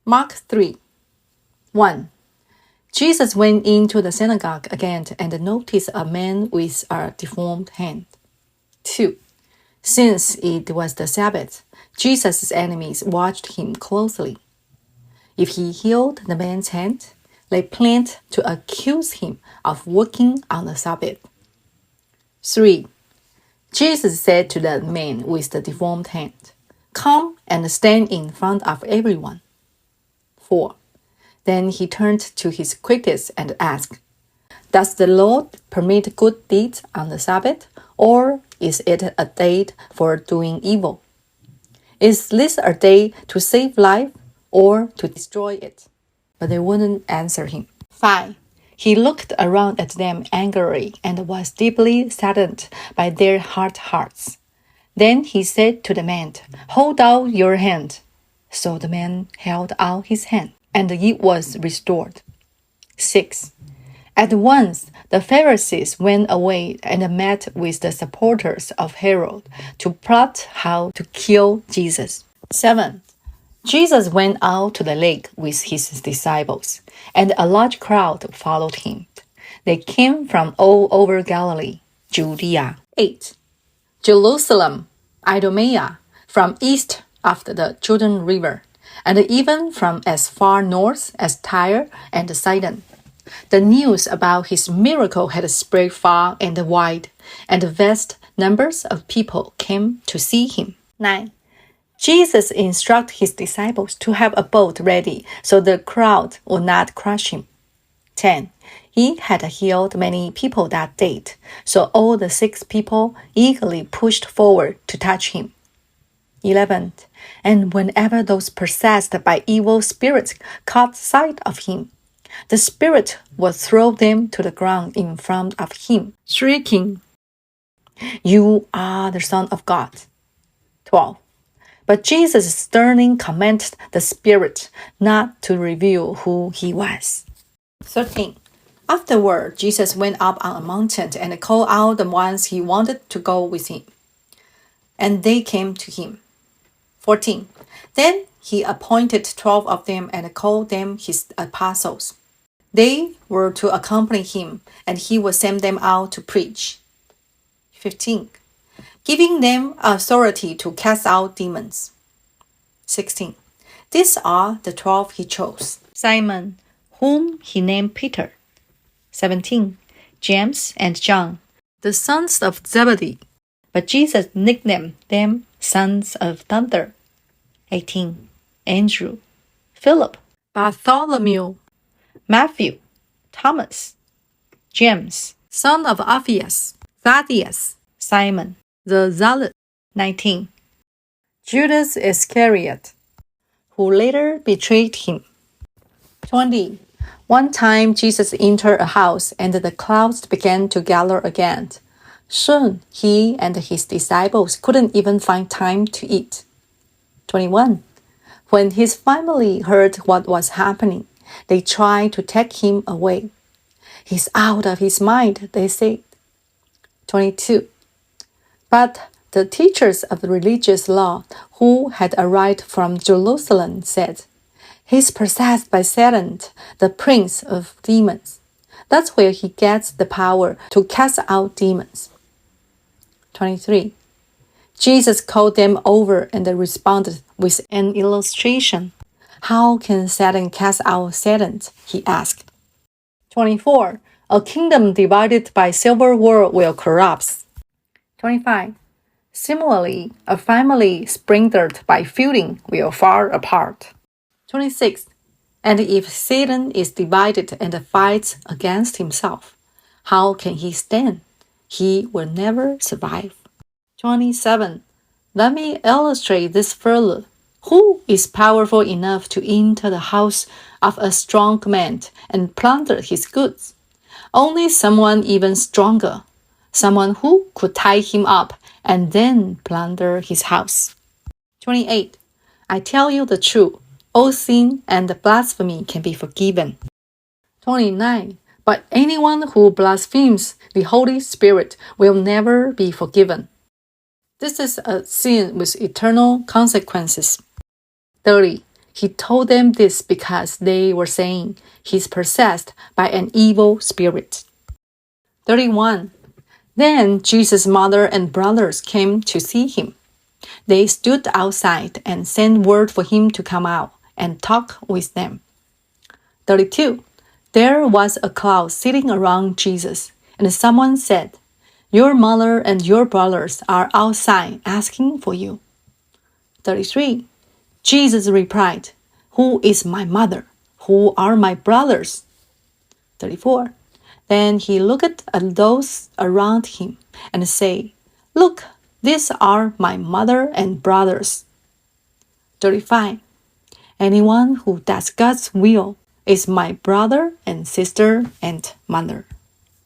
Mark 3. 1. Jesus went into the synagogue again and noticed a man with a deformed hand. 2. Since it was the Sabbath, Jesus' enemies watched him closely. If he healed the man's hand, they planned to accuse him of working on the Sabbath. 3. Jesus said to the man with the deformed hand, "Come and stand in front of everyone." 4. Then he turned to his critics and asked, "Does the Lord permit good deeds on the Sabbath, or is it a day for doing evil? Is this a day to save life or to destroy it?" But they wouldn't answer him. 5. He looked around at them angrily and was deeply saddened by their hard hearts. Then he said to the man, "Hold out your hand." So the man held out his hand, and it was restored. 6. At once the Pharisees went away and met with the supporters of Herod to plot how to kill Jesus. 7. Jesus went out to the lake with his disciples, and a large crowd followed him. They came from all over Galilee, Judea. 8. Jerusalem, Idumea, from east of the Jordan River, and even from as far north as Tyre and Sidon. The news about his miracle had spread far and wide, and vast numbers of people came to see him. 9. Jesus instructed his disciples to have a boat ready so the crowd would not crush him. 10. He had healed many people that day, so all the sick people eagerly pushed forward to touch him. 11. And whenever those possessed by evil spirits caught sight of him, the spirit would throw them to the ground in front of him, shrieking, "You are the Son of God." 12. But Jesus sternly commanded the spirit not to reveal who he was. 13. Afterward, Jesus went up on a mountain and called out the ones he wanted to go with him, and they came to him. 14. Then he appointed 12 of them and called them his apostles. They were to accompany him, and he would send them out to preach. 15. Giving them authority to cast out demons. 16. These are the 12 he chose. Simon, whom he named Peter. 17. James and John, the sons of Zebedee, but Jesus nicknamed them sons of thunder. 18. Andrew, Philip, Bartholomew, Matthew, Thomas, James, son of Alphaeus, Thaddeus, Simon, the Zealot. 19. Judas Iscariot, who later betrayed him. 20. One time Jesus entered a house, and the crowds began to gather again. Soon he and his disciples couldn't even find time to eat. 21. When his family heard what was happening, they tried to take him away. "He's out of his mind," they said. 22. But the teachers of religious law who had arrived from Jerusalem said, "He's possessed by Satan, the prince of demons. That's where he gets the power to cast out demons." 23. Jesus called them over and responded with an illustration. "How can Satan cast out Satan?" he asked. 24. A kingdom divided by civil war will collapse. 25. Similarly, a family splintered by feuding will fall apart. 26. And if Satan is divided and fights against himself, how can he stand? He will never survive. 27. Let me illustrate this further. Who is powerful enough to enter the house of a strong man and plunder his goods? Only someone even stronger, someone who could tie him up and then plunder his house. 28. I tell you the truth, all sin and blasphemy can be forgiven. 29. But anyone who blasphemes the Holy Spirit will never be forgiven. This is a sin with eternal consequences. 30. He told them this because they were saying he's possessed by an evil spirit. 31. Then Jesus' mother and brothers came to see him. They stood outside and sent word for him to come out and talk with them. 32. There was a crowd sitting around Jesus, and someone said, "Your mother and your brothers are outside asking for you." 33. Jesus replied, "Who is my mother? Who are my brothers?" 34. Then he looked at those around him and said, "Look, these are my mother and brothers." 35. Anyone who does God's will is my brother and sister and mother.